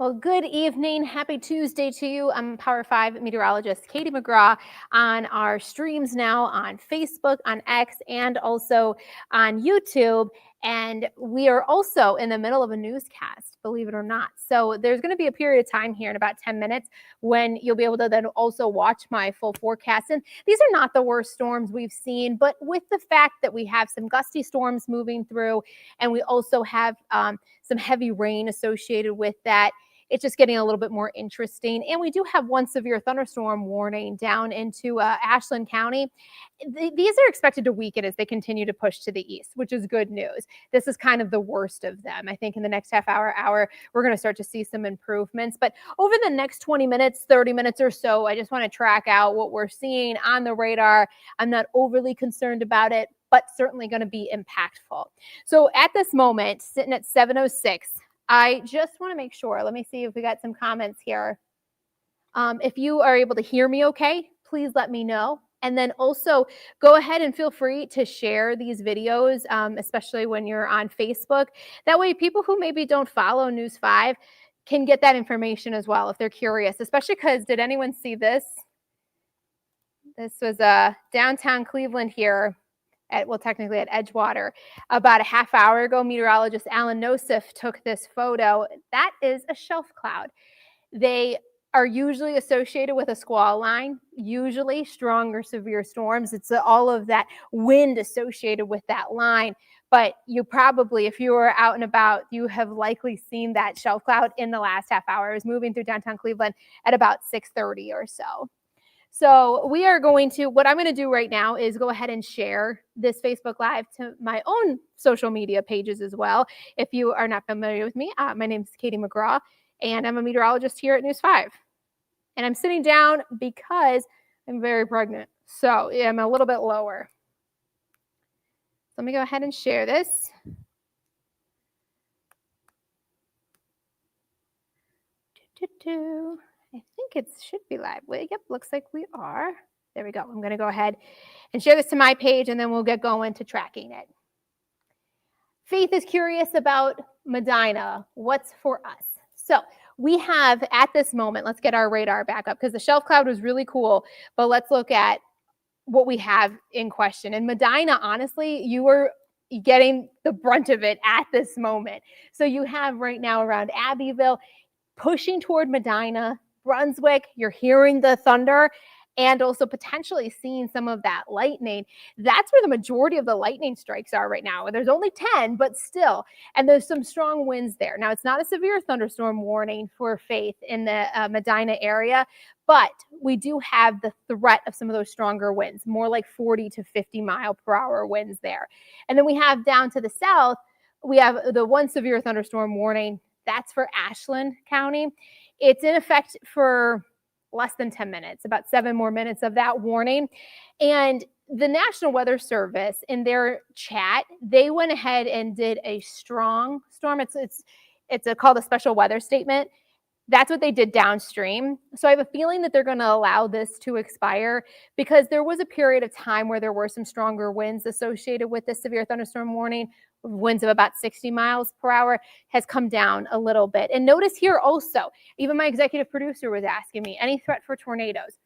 Well, good evening. Happy Tuesday to you. I'm Power 5 meteorologist Katie McGraw on our streams now on Facebook, on X, and also on YouTube. And we are also in the middle of a newscast, believe it or not. So there's going to be a period of time here in about 10 minutes when you'll be able to then also watch my full forecast. And these are not the worst storms we've seen, but with the fact that we have some gusty storms moving through, and we also have some heavy rain associated with that, it's just getting a little bit more interesting. And we do have one severe thunderstorm warning down into Ashland County. These are expected to weaken as they continue to push to the east, which is good news. This is kind of the worst of them. I think in the next half hour, we're going to start to see some improvements. But over the next 20 minutes, 30 minutes or so, I just want to track out what we're seeing on the radar. I'm not overly concerned about it, but certainly going to be impactful. So at this moment, sitting at 7:06, I just want to make sure, let me see if we got some comments here. If you are able to hear me okay, please let me know. And then also go ahead and feel free to share these videos, especially when you're on Facebook. That way people who maybe don't follow News 5 can get that information as well if they're curious, especially because, did anyone see this? This was downtown Cleveland here. Technically at Edgewater. About a half hour ago, meteorologist Alan Nosif took this photo. That is a shelf cloud. They are usually associated with a squall line, usually strong or severe storms. It's all of that wind associated with that line. But you probably, if you were out and about, you have likely seen that shelf cloud in the last half hour. It was moving through downtown Cleveland at about 6:30 or so. So what I'm going to do right now is go ahead and share this Facebook Live to my own social media pages as well. If you are not familiar with me, my name is Katie McGraw, and I'm a meteorologist here at News 5. And I'm sitting down because I'm very pregnant. So yeah, I'm a little bit lower. Let me go ahead and share this. I think it should be live. Yep, looks like we are. There we go. I'm going to go ahead and share this to my page, and then we'll get going to tracking it. Faith is curious about Medina. What's for us? So we have at this moment, let's get our radar back up because the shelf cloud was really cool, but let's look at what we have in question. And Medina, honestly, you are getting the brunt of it at this moment. So you have right now around Abbeville, pushing toward Medina, Brunswick, you're hearing the thunder and also potentially seeing some of that lightning. That's where the majority of the lightning strikes are right now. There's only 10, but still, and there's some strong winds there. Now, it's not a severe thunderstorm warning for Faith in the Medina area, but we do have the threat of some of those stronger winds, more like 40 to 50 mile per hour winds there. And then we have down to the south, we have the one severe thunderstorm warning. That's for Ashland County. It's in effect for less than 10 minutes, about 7 more minutes of that warning. And the National Weather Service, in their chat, they went ahead and did a strong storm. It's called a special weather statement. That's what they did downstream. So I have a feeling that they're going to allow this to expire because there was a period of time where there were some stronger winds associated with this severe thunderstorm warning. Winds of about 60 miles per hour has come down a little bit. And notice here also, even my executive producer was asking me, any threat for tornadoes?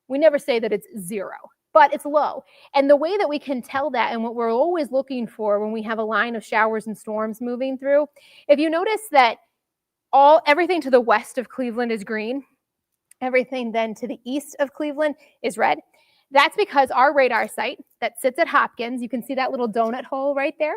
We never say that it's zero, but it's low. And the way that we can tell that, and what we're always looking for when we have a line of showers and storms moving through, if you notice that everything to the west of Cleveland is green, everything then to the east of Cleveland is red. That's because our radar site that sits at Hopkins, you can see that little donut hole right there.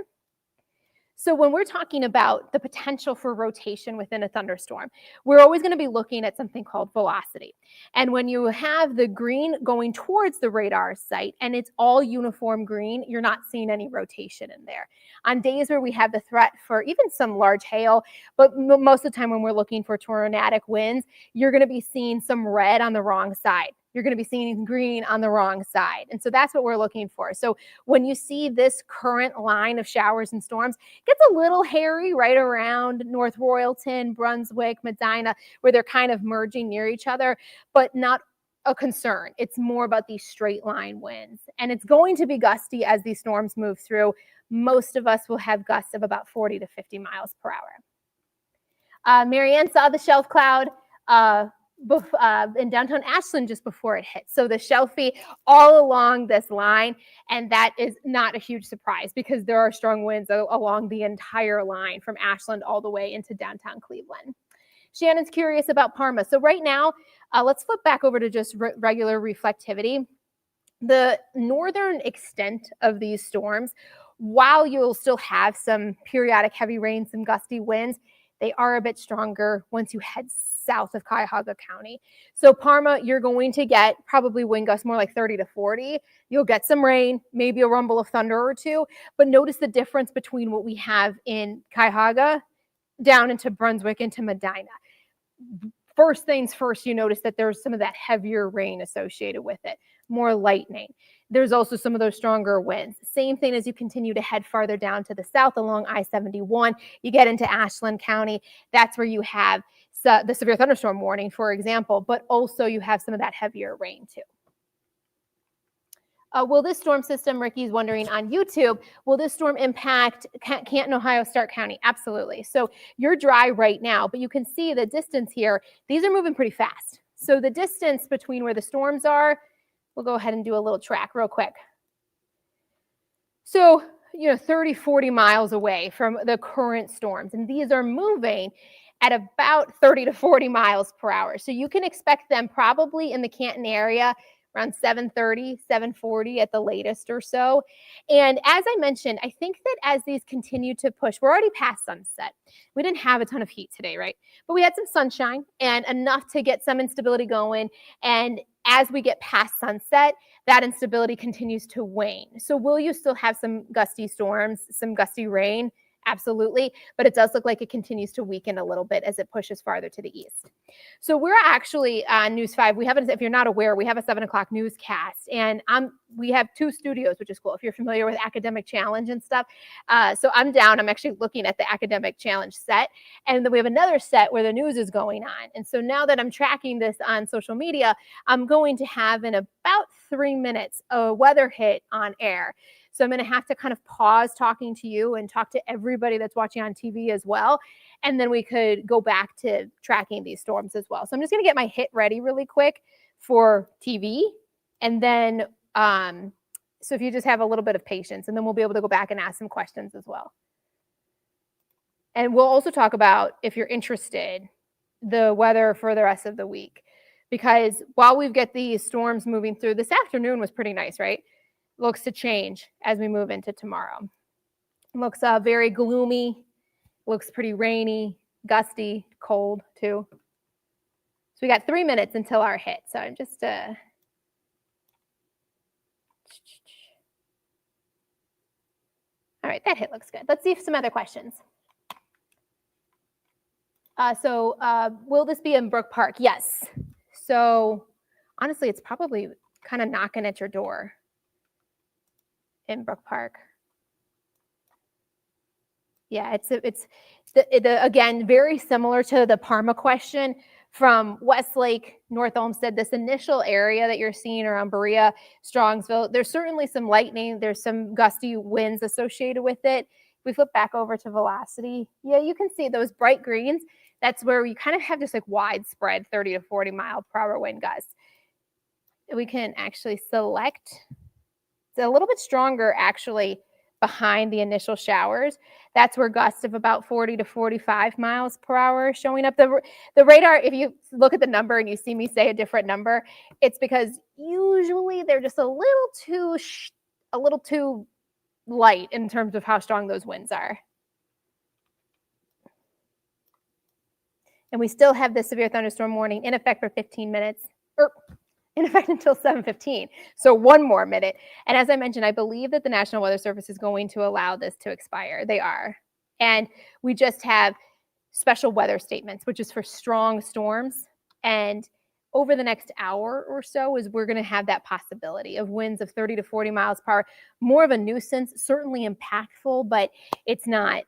So when we're talking about the potential for rotation within a thunderstorm, we're always going to be looking at something called velocity. And when you have the green going towards the radar site and it's all uniform green, you're not seeing any rotation in there. On days where we have the threat for even some large hail, but most of the time when we're looking for tornadic winds, you're going to be seeing some red on the wrong side. You're going to be seeing green on the wrong side. And so that's what we're looking for. So when you see this current line of showers and storms, it gets a little hairy right around North Royalton, Brunswick, Medina, where they're kind of merging near each other, but not a concern. It's more about these straight line winds. And it's going to be gusty as these storms move through. Most of us will have gusts of about 40 to 50 miles per hour. Marianne saw the shelf cloud in downtown Ashland just before it hit. So the shelfie all along this line, and that is not a huge surprise because there are strong winds along the entire line from Ashland all the way into downtown Cleveland. Shannon's curious about Parma. So right now, let's flip back over to just regular reflectivity. The northern extent of these storms, while you'll still have some periodic heavy rain, some gusty winds, they are a bit stronger once you head south of Cuyahoga County. So Parma, you're going to get probably wind gusts more like 30 to 40. You'll get some rain, maybe a rumble of thunder or two, but notice the difference between what we have in Cuyahoga down into Brunswick, into Medina. First things first, you notice that there's some of that heavier rain associated with it, more lightning. There's also some of those stronger winds. Same thing as you continue to head farther down to the south along I-71. You get into Ashland County. That's where you have the severe thunderstorm warning, for example, but also you have some of that heavier rain too. Will this storm system, Ricky's wondering on YouTube, will this storm impact Canton, Ohio, Stark County? Absolutely. So you're dry right now, but you can see the distance here. These are moving pretty fast. So the distance between where the storms are, we'll go ahead and do a little track real quick. So, 30, 40 miles away from the current storms. And these are moving at about 30 to 40 miles per hour. So you can expect them probably in the Canton area around 7:30, 7:40 at the latest or so. And as I mentioned, I think that as these continue to push, we're already past sunset. We didn't have a ton of heat today, right? But we had some sunshine and enough to get some instability going. And as we get past sunset, that instability continues to wane. So will you still have some gusty storms, some gusty rain? Absolutely. But it does look like it continues to weaken a little bit as it pushes farther to the east. So we're actually on News 5. We have, if you're not aware, we have a 7 o'clock newscast. And we have 2 studios, which is cool if you're familiar with Academic Challenge and stuff. So I'm down. I'm actually looking at the Academic Challenge set. And then we have another set where the news is going on. And so now that I'm tracking this on social media, I'm going to have in about 3 minutes a weather hit on air. So I'm going to have to kind of pause talking to you and talk to everybody that's watching on TV as well. And then we could go back to tracking these storms as well. So I'm just going to get my hit ready really quick for TV. And then, so if you just have a little bit of patience, and then we'll be able to go back and ask some questions as well. And we'll also talk about, if you're interested, the weather for the rest of the week. Because while we've got these storms moving through, this afternoon was pretty nice, right? Looks to change as we move into tomorrow. Looks very gloomy, looks pretty rainy, gusty, cold too. So we got 3 minutes until our hit. So I'm just all right, that hit looks good. Let's see if some other questions. Will this be in Brook Park? Yes. So honestly, it's probably kind of knocking at your door in Brook Park. Yeah, it's again, very similar to the Parma question from Westlake, North Olmsted, this initial area that you're seeing around Berea, Strongsville. There's certainly some lightning. There's some gusty winds associated with it. If we flip back over to velocity, yeah, you can see those bright greens. That's where we kind of have just like widespread 30 to 40 mile per hour wind gusts. We can actually select. It's a little bit stronger actually behind the initial showers. That's where gusts of about 40 to 45 miles per hour showing up. The radar, if you look at the number and you see me say a different number, it's because usually they're just a little too light in terms of how strong those winds are. And we still have the severe thunderstorm warning in effect for 15 minutes. In effect until 7:15, so 1 more minute. And as I mentioned, I believe that the National Weather Service is going to allow this to expire. They are. And we just have special weather statements, which is for strong storms. And over the next hour or so is we're going to have that possibility of winds of 30 to 40 miles per hour. More of a nuisance, certainly impactful, but it's not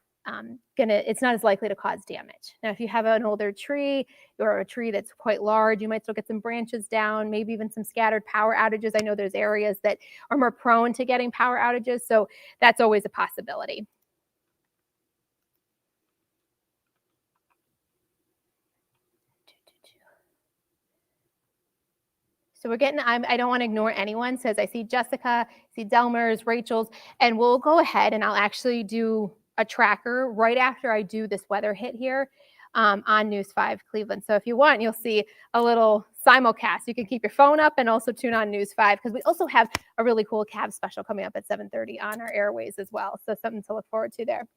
it's not as likely to cause damage. Now, if you have an older tree or a tree that's quite large, you might still get some branches down, maybe even some scattered power outages. I know there's areas that are more prone to getting power outages, so that's always a possibility. So we're getting, I don't want to ignore anyone. Says I see Jessica, see Delmer's, Rachel's, and we'll go ahead and I'll actually do a tracker right after I do this weather hit here on News 5 Cleveland. So if you want, you'll see a little simulcast. You can keep your phone up and also tune on News 5 because we also have a really cool Cavs special coming up at 7:30 on our airways as well. So something to look forward to there.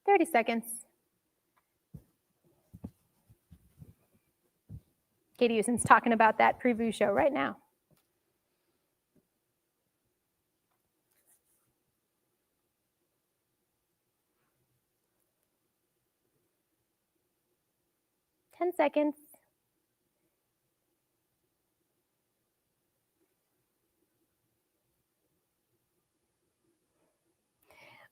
30 seconds. Katie Houston's talking about that preview show right now. Ten seconds.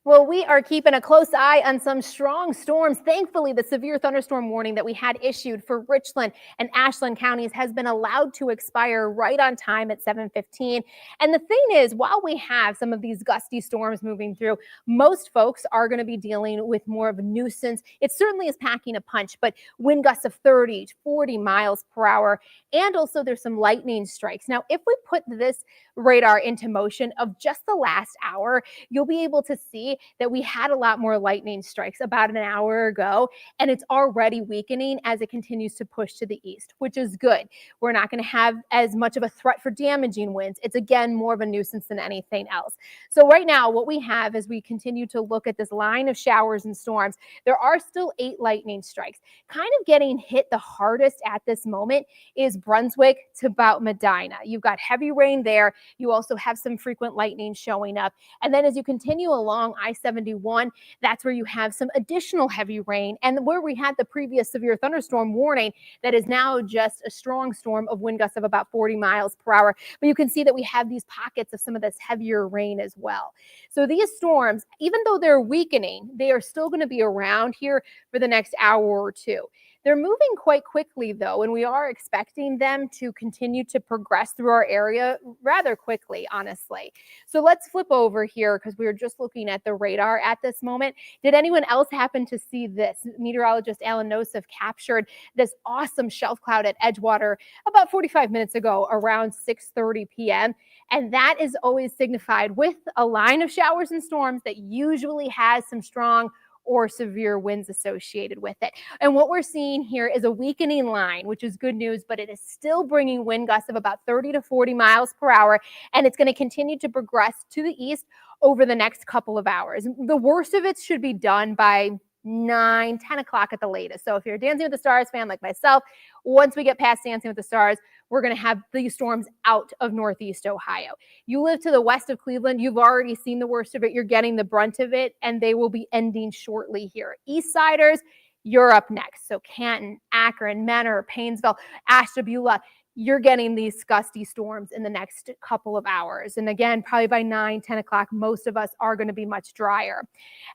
Well, we are keeping a close eye on some strong storms. Thankfully, the severe thunderstorm warning that we had issued for Richland and Ashland counties has been allowed to expire right on time at 7:15. And the thing is, while we have some of these gusty storms moving through, most folks are going to be dealing with more of a nuisance. It certainly is packing a punch, but wind gusts of 30 to 40 miles per hour. And also there's some lightning strikes. Now, if we put this radar into motion of just the last hour, you'll be able to see that we had a lot more lightning strikes about an hour ago, and it's already weakening as it continues to push to the east, which is good. We're not going to have as much of a threat for damaging winds. It's again more of a nuisance than anything else. So right now, what we have as we continue to look at this line of showers and storms, there are still 8 lightning strikes. Kind of getting hit the hardest at this moment is Brunswick to about Medina. You've got heavy rain there. You also have some frequent lightning showing up. And then as you continue along I-71, that's where you have some additional heavy rain, and where we had the previous severe thunderstorm warning that is now just a strong storm of wind gusts of about 40 miles per hour. But you can see that we have these pockets of some of this heavier rain as well. So these storms, even though they're weakening, they are still going to be around here for the next hour or two. They're moving quite quickly, though, and we are expecting them to continue to progress through our area rather quickly, honestly. So let's flip over here because we were just looking at the radar at this moment. Did anyone else happen to see this? Meteorologist Alan Nosef captured this awesome shelf cloud at Edgewater about 45 minutes ago around 6:30 p.m. And that is always signified with a line of showers and storms that usually has some strong or severe winds associated with it. And what we're seeing here is a weakening line, which is good news, but it is still bringing wind gusts of about 30 to 40 miles per hour, and it's going to continue to progress to the east over the next couple of hours. The worst of it should be done by 9, 10 o'clock at the latest. So if you're a Dancing with the Stars fan like myself, once we get past Dancing with the Stars, we're going to have these storms out of Northeast Ohio. You live to the west of Cleveland, you've already seen the worst of it. You're getting the brunt of it, and they will be ending shortly here. East Siders, you're up next. So Canton, Akron, Menor, Painesville, Ashtabula, you're getting these gusty storms in the next couple of hours. And again, probably by 9, 10 o'clock, most of us are going to be much drier.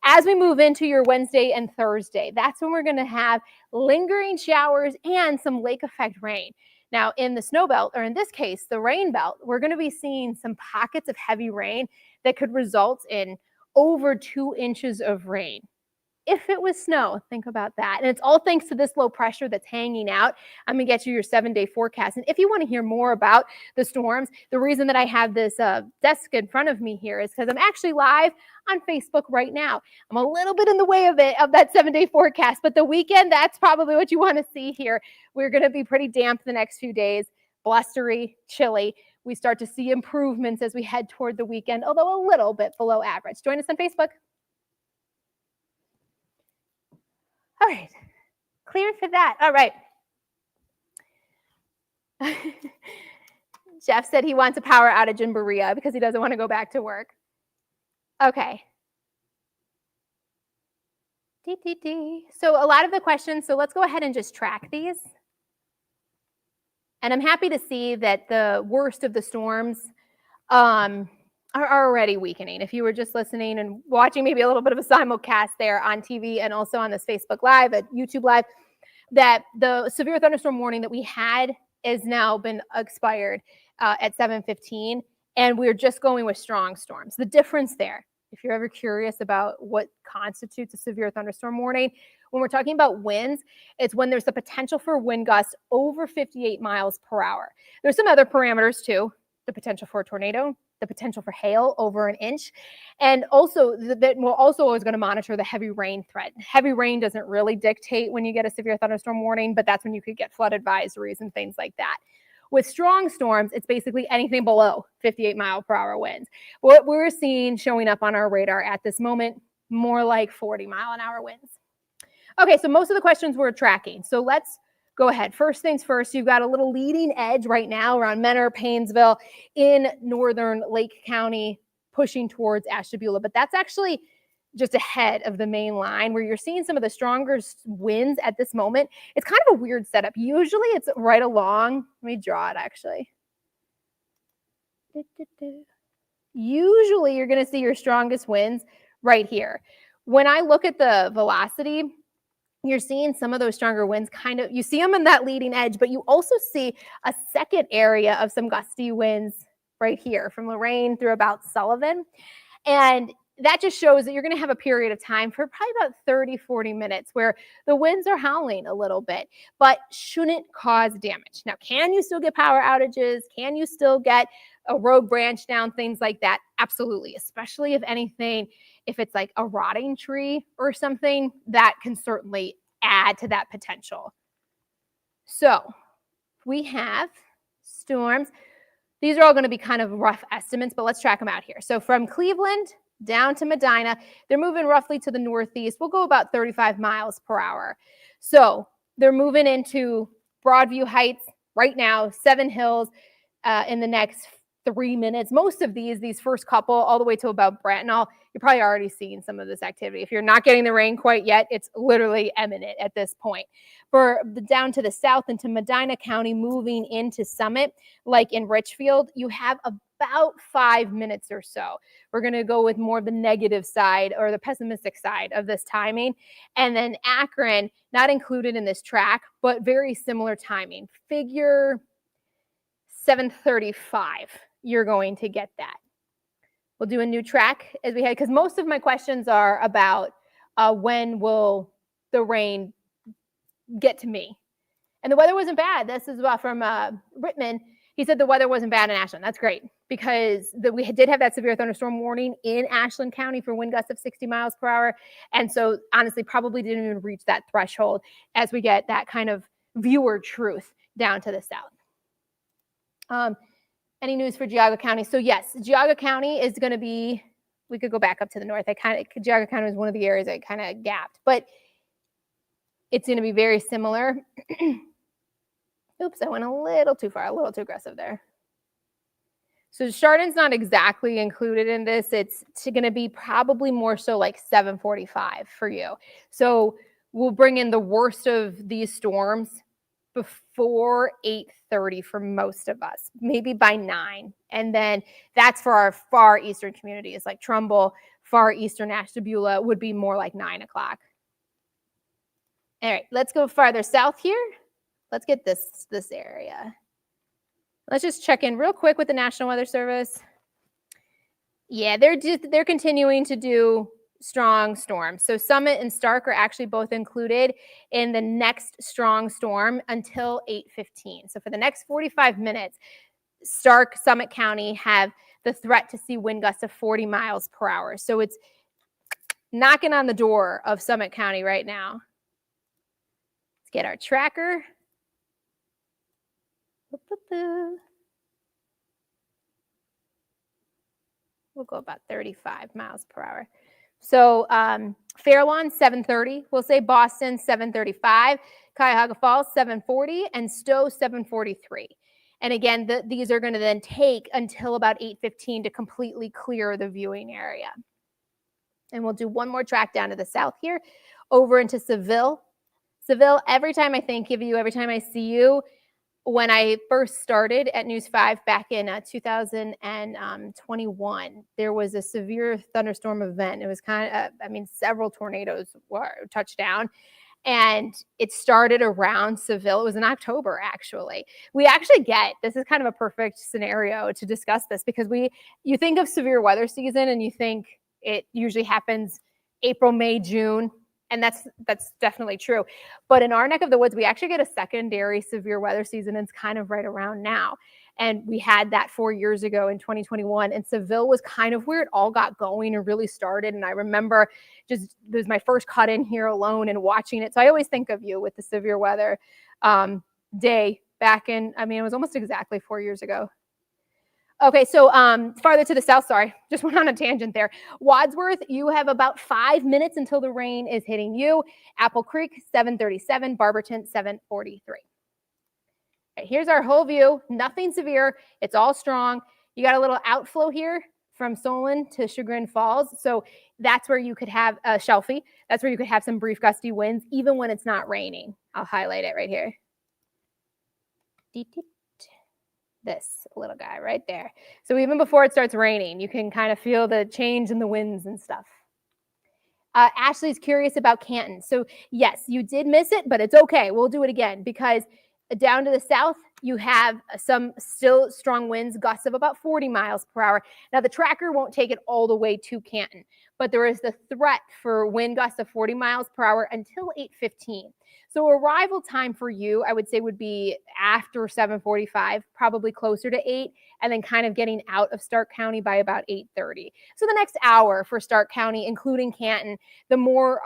As we move into your Wednesday and Thursday, that's when we're going to have lingering showers and some lake effect rain. Now, in the snow belt, or in this case, the rain belt, we're going to be seeing some pockets of heavy rain that could result in over 2 inches of rain. If it was snow, think about that. And it's all thanks to this low pressure that's hanging out. I'm going to get you your 7-day forecast. And if you want to hear more about the storms, the reason that I have this desk in front of me here is because I'm actually live on Facebook right now. I'm a little bit in the way of that 7-day forecast, but the weekend, that's probably what you want to see here. We're going to be pretty damp the next few days, blustery, chilly. We start to see improvements as we head toward the weekend, although a little bit below average. Join us on Facebook. All right, clear for that. All right. Jeff said he wants a power outage in Berea because he doesn't want to go back to work. Okay. So a lot of the questions, so let's go ahead and just track these. And I'm happy to see that the worst of the storms are already weakening. If you were just listening and watching maybe a little bit of a simulcast there on TV and also on this Facebook Live, at YouTube Live, that the severe thunderstorm warning that we had has now been expired at 7:15, and we're just going with strong storms. The difference there, if you're ever curious about what constitutes a severe thunderstorm warning, When we're talking about winds, it's when there's the potential for wind gusts over 58 miles per hour. There's some other parameters too, the potential for a tornado, the potential for hail over an inch, and also that we're also always going to monitor the heavy rain threat. Heavy rain doesn't really dictate when you get a severe thunderstorm warning, but that's when you could get flood advisories and things like that. With strong storms, it's basically anything below 58 mile per hour winds. What we're seeing showing up on our radar at this moment, more like 40 mile an hour winds. Okay, so most of the questions we're tracking. So let's go ahead. First things first, you've got a little leading edge right now around Menor, Paynesville in northern Lake County, pushing towards Ashtabula, but that's actually just ahead of the main line where you're seeing some of the stronger winds at this moment. It's kind of a weird setup. Usually it's right along. Let me draw it actually. Usually you're going to see your strongest winds right here. When I look at the velocity, you're seeing some of those stronger winds you see them in that leading edge, but you also see a second area of some gusty winds right here from Lorain through about Sullivan. And that just shows that you're going to have a period of time for probably about 30, 40 minutes where the winds are howling a little bit, but shouldn't cause damage. Now, can you still get power outages? Can you still get a road branch down, things like that? Absolutely, especially if it's like a rotting tree or something, that can certainly add to that potential. So we have storms. These are all going to be kind of rough estimates, but let's track them out here. So from Cleveland down to Medina, they're moving roughly to the northeast. We'll go about 35 miles per hour. So they're moving into Broadview Heights right now, Seven Hills in the next 3 minutes. Most of these first couple, all the way to about Bracknell, you're probably already seeing some of this activity. If you're not getting the rain quite yet, it's literally imminent at this point. For down to the south into Medina County, moving into Summit, like in Richfield, you have about 5 minutes or so. We're going to go with more of the negative side or the pessimistic side of this timing. And then Akron, not included in this track, but very similar timing. Figure 7:35. You're going to get that. We'll do a new track as we head, because most of my questions are about when will the rain get to me. And the weather wasn't bad. This is from Rittman. He said the weather wasn't bad in Ashland. That's great, because we did have that severe thunderstorm warning in Ashland County for wind gusts of 60 miles per hour. And so honestly, probably didn't even reach that threshold as we get that kind of viewer truth down to the south. Any news for Geauga County? So yes, Geauga County is going to be, we could go back up to the north. Geauga County was one of the areas that kind of gapped, but it's going to be very similar. Oops, I went a little too far, a little too aggressive there. So Chardon's not exactly included in this. It's going to be probably more so like 7:45 for you. So we'll bring in the worst of these storms before 8:30 for most of us, maybe by 9. And then that's for our far eastern communities like Trumbull, far eastern Ashtabula would be more like 9 o'clock. All right, let's go farther south here. Let's get this area. Let's just check in real quick with the National Weather Service. Yeah, they're continuing to do strong storms. So Summit and Stark are actually both included in the next strong storm until 8:15. So for the next 45 minutes, Stark, Summit County have the threat to see wind gusts of 40 miles per hour. So it's knocking on the door of Summit County right now. Let's get our tracker. We'll go about 35 miles per hour. So Fairlawn, 7:30. We'll say Boston, 7:35. Cuyahoga Falls, 7:40. And Stowe, 7:43. And again, these are going to then take until about 8:15 to completely clear the viewing area. And we'll do one more track down to the south here, over into Seville. Seville, every time I think of you, every time I see you, when I first started at News 5 back in 2021, there was a severe thunderstorm event. It was several tornadoes were touched down, and it started around Seville. It was in October, actually. We actually this is kind of a perfect scenario to discuss this, because you think of severe weather season and you think it usually happens April, May, June, And that's definitely true. But in our neck of the woods, we actually get a secondary severe weather season. And it's kind of right around now. And we had that 4 years ago in 2021. And Seville was kind of where it all got going and really started. And I remember it was my first cut in here alone and watching it. So I always think of you with the severe weather day back in, it was almost exactly 4 years ago. Okay, so farther to the south, sorry, just went on a tangent there. Wadsworth, you have about 5 minutes until the rain is hitting you. Apple Creek, 7:37. Barberton, 7:43. Right, here's our whole view. Nothing severe. It's all strong. You got a little outflow here from Solon to Chagrin Falls. So that's where you could have a shelfie. That's where you could have some brief gusty winds, even when it's not raining. I'll highlight it right here. This little guy right there. So even before it starts raining, you can kind of feel the change in the winds and stuff. Ashley's curious about Canton. So yes, you did miss it, but it's okay. We'll do it again because down to the south, you have some still strong winds, gusts of about 40 miles per hour. Now the tracker won't take it all the way to Canton, but there is the threat for wind gusts of 40 miles per hour until 8:15. So arrival time for you, I would say, would be after 7:45, probably closer to 8, and then kind of getting out of Stark County by about 8:30. So the next hour for Stark County, including Canton, the more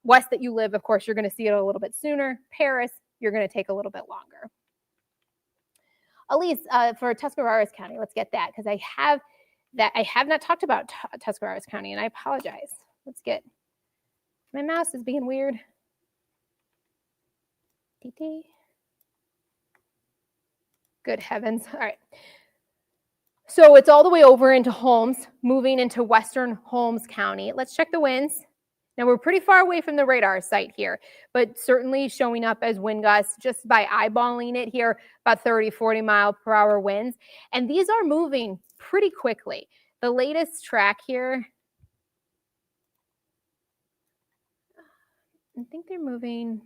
west that you live, of course, you're going to see it a little bit sooner. Paris, you're going to take a little bit longer. Elise, for Tuscarawas County, let's get that because I have not talked about Tuscarawas County, and I apologize. Let's get, my mouse is being weird. Good heavens. All right. So it's all the way over into Holmes, moving into western Holmes County. Let's check the winds. Now we're pretty far away from the radar site here, but certainly showing up as wind gusts just by eyeballing it here, about 30, 40 mile per hour winds. And these are moving pretty quickly. The latest track here, I think they're moving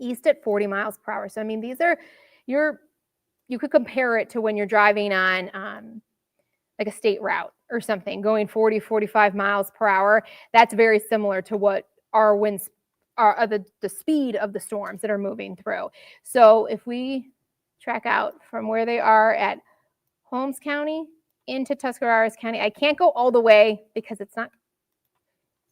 east at 40 miles per hour. So, these are, you could compare it to when you're driving on like a state route or something, going 40, 45 miles per hour. That's very similar to what our winds are, the speed of the storms that are moving through. So if we track out from where they are at Holmes County into Tuscarawas County, I can't go all the way because it's not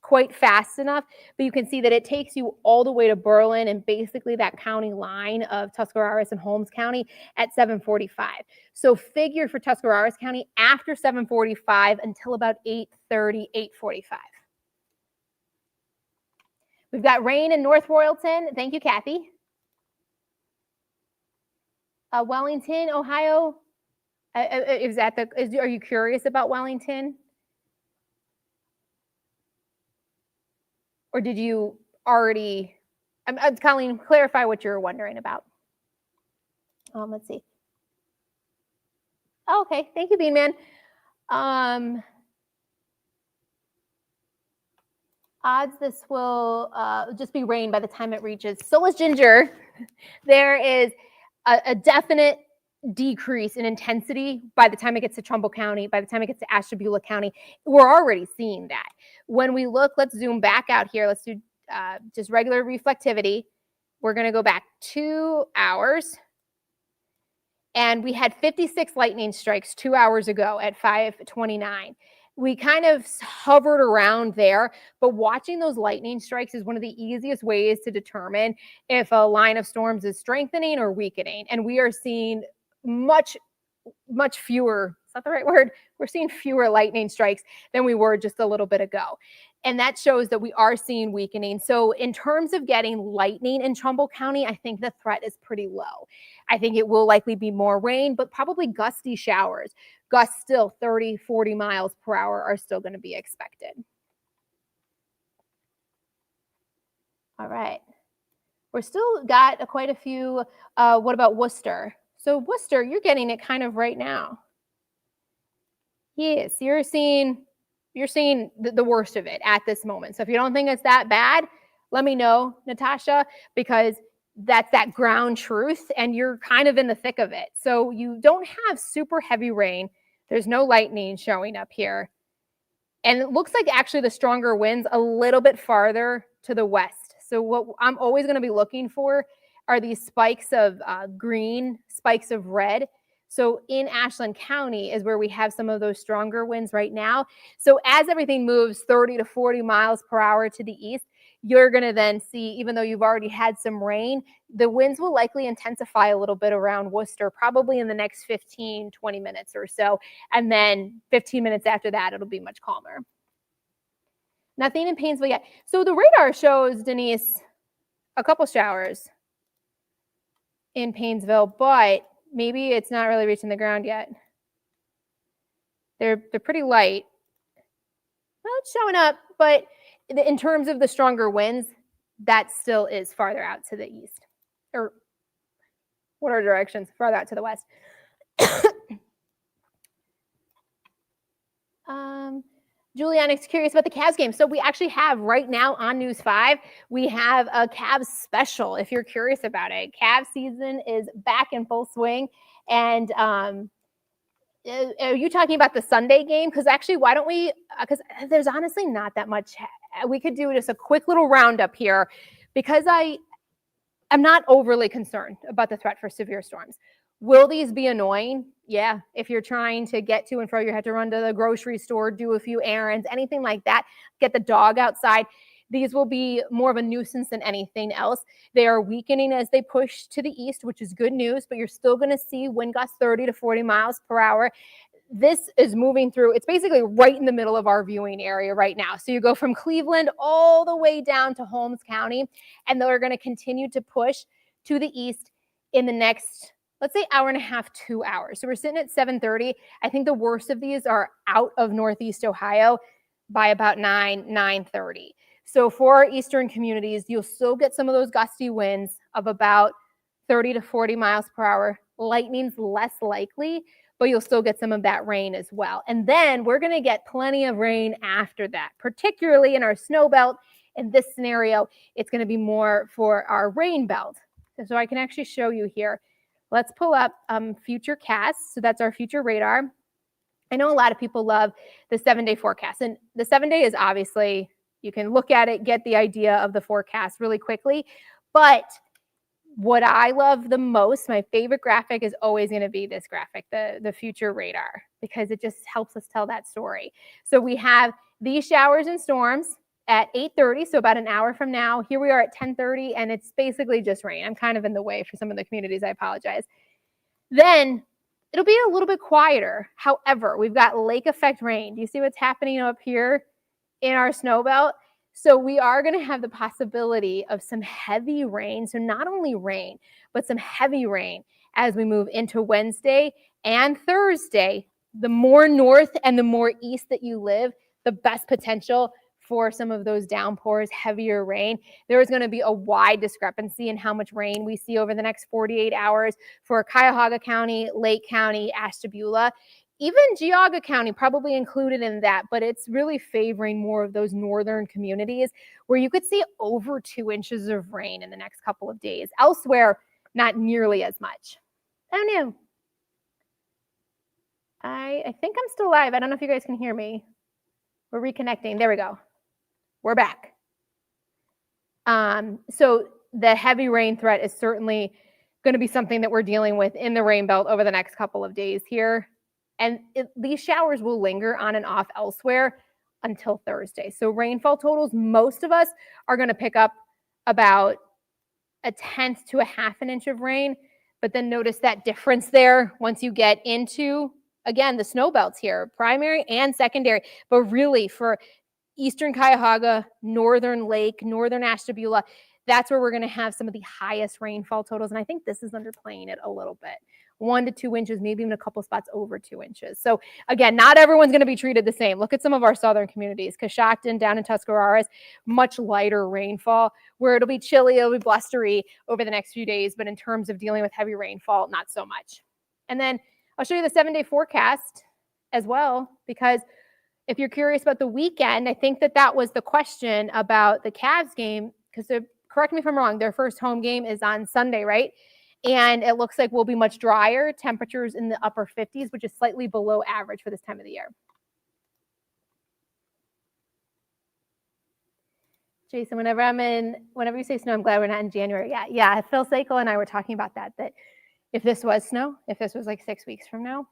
quite fast enough, but you can see that it takes you all the way to Berlin and basically that county line of Tuscarawas and Holmes County at 7:45. So figure for Tuscarawas County after 7:45 until about 8:30, 8:45. We've got rain in North Royalton. Thank you, Kathy. Wellington, Ohio. Are you curious about Wellington? Or did you already, Colleen, clarify what you're wondering about. Let's see. Oh, okay, thank you, Bean Man. Odds this will just be rain by the time it reaches. So is Ginger. There is a definite decrease in intensity by the time it gets to Trumbull County, by the time it gets to Ashtabula County. We're already seeing that. When we look, let's zoom back out here. Let's do just regular reflectivity. We're going to go back 2 hours. And we had 56 lightning strikes 2 hours ago at 5:29. We kind of hovered around there, but watching those lightning strikes is one of the easiest ways to determine if a line of storms is strengthening or weakening. And we are seeing much fewer, is that the right word? We're seeing fewer lightning strikes than we were just a little bit ago. And that shows that we are seeing weakening. So in terms of getting lightning in Trumbull County, I think the threat is pretty low. I think it will likely be more rain, but probably gusty showers. Gusts still 30, 40 miles per hour are still going to be expected. All right. We're still got quite a few. What about Worcester? So Worcester, you're getting it kind of right now. Yes, you're seeing the worst of it at this moment. So if you don't think it's that bad, let me know, Natasha, because that's that ground truth and you're kind of in the thick of it. So you don't have super heavy rain. There's no lightning showing up here. And it looks like actually the stronger winds a little bit farther to the west. So what I'm always going to be looking for are these spikes of green, spikes of red. So in Ashland County is where we have some of those stronger winds right now. So as everything moves 30 to 40 miles per hour to the east, you're going to then see, even though you've already had some rain, the winds will likely intensify a little bit around Worcester, probably in the next 15, 20 minutes or so. And then 15 minutes after that, it'll be much calmer. Nothing in Painesville yet. So the radar shows, Denise, a couple showers in Painesville, but maybe it's not really reaching the ground yet. They're pretty light. Well, it's showing up, but in terms of the stronger winds, that still is farther out to the east. Or what are directions? Farther out to the west. Juliana's curious about the Cavs game. So we actually have right now on News 5, we have a Cavs special if you're curious about it. Cavs season is back in full swing. And are you talking about the Sunday game? Because actually, why don't we, because there's honestly not that much. We could do just a quick little roundup here because I'm not overly concerned about the threat for severe storms. Will these be annoying? Yeah. If you're trying to get to and fro, you have to run to the grocery store, do a few errands, anything like that, get the dog outside. These will be more of a nuisance than anything else. They are weakening as they push to the east, which is good news, but you're still going to see wind gusts 30 to 40 miles per hour. This is moving through, it's basically right in the middle of our viewing area right now. So you go from Cleveland all the way down to Holmes County, and they're going to continue to push to the east in the next, let's say, hour and a half, 2 hours. So we're sitting at 7:30. I think the worst of these are out of Northeast Ohio by about 9:30. So for our eastern communities, you'll still get some of those gusty winds of about 30 to 40 miles per hour. Lightning's less likely, but you'll still get some of that rain as well. And then we're going to get plenty of rain after that, particularly in our snow belt. In this scenario, it's going to be more for our rain belt. So I can actually show you here. Let's pull up Futurecast. So that's our future radar. I know a lot of people love the 7-day forecast. And the 7-day is obviously, you can look at it, get the idea of the forecast really quickly. But what I love the most, my favorite graphic is always going to be this graphic, the future radar, because it just helps us tell that story. So we have these showers and storms at 8:30, so about an hour from now. Here we are at 10:30, and it's basically just rain. I'm kind of in the way for some of the communities. I apologize. Then it'll be a little bit quieter. However, we've got lake effect rain. Do you see what's happening up here in our snow belt? So we are going to have the possibility of some heavy rain. So not only rain, but some heavy rain as we move into Wednesday and Thursday. The more north and the more east that you live, the best potential for some of those downpours, heavier rain. There is going to be a wide discrepancy in how much rain we see over the next 48 hours for Cuyahoga County, Lake County, Ashtabula. Even Geauga County probably included in that, but it's really favoring more of those northern communities where you could see over 2 inches of rain in the next couple of days. Elsewhere, not nearly as much. Oh no. I think I'm still live. I don't know if you guys can hear me. We're reconnecting. There we go. We're back. So the heavy rain threat is certainly going to be something that we're dealing with in the rain belt over the next couple of days here. And these showers will linger on and off elsewhere until Thursday. So rainfall totals, most of us are going to pick up about 1/10 to 1/2 an inch of rain. But then notice that difference there once you get into, again, the snow belts here, primary and secondary. But really for eastern Cuyahoga, northern Lake, northern Ashtabula, that's where we're going to have some of the highest rainfall totals. And I think this is underplaying it a little bit. 1 to 2 inches, maybe even a couple spots over 2 inches. So again, not everyone's going to be treated the same. Look at some of our southern communities. Coshocton, down in Tuscarawas, much lighter rainfall, where it'll be chilly, it'll be blustery over the next few days. But in terms of dealing with heavy rainfall, not so much. And then I'll show you the 7-day forecast as well, because if you're curious about the weekend, I think that was the question about the Cavs game, because correct me if I'm wrong, their first home game is on Sunday, right? And it looks like we'll be much drier, temperatures in the upper 50s, which is slightly below average for this time of the year. Jason, whenever you say snow, I'm glad we're not in January. Yeah. Phil Seiko and I were talking about that if this was snow, if this was like 6 weeks from now,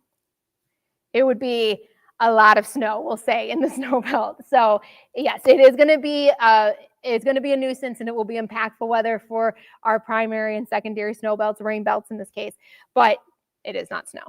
it would be a lot of snow, we'll say, in the snow belt. So yes, it is going to be a nuisance, and it will be impactful weather for our primary and secondary snow belts, rain belts in this case, but it is not snow.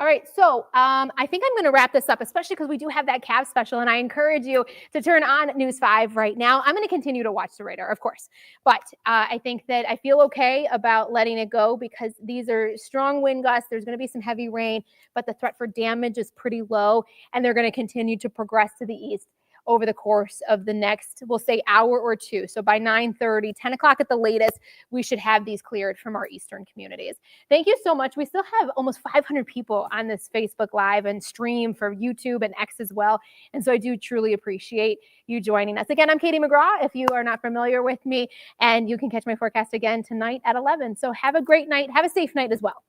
All right, so I think I'm going to wrap this up, especially because we do have that Cavs special, and I encourage you to turn on News 5 right now. I'm going to continue to watch the radar, of course, but I think that I feel okay about letting it go because these are strong wind gusts. There's going to be some heavy rain, but the threat for damage is pretty low, and they're going to continue to progress to the east over the course of the next, we'll say, hour or two. So by 9:30, 10 o'clock at the latest, we should have these cleared from our eastern communities. Thank you so much. We still have almost 500 people on this Facebook Live and stream for YouTube and X as well. And so I do truly appreciate you joining us. Again, I'm Katie McGraw, if you are not familiar with me, and you can catch my forecast again tonight at 11. So have a great night. Have a safe night as well.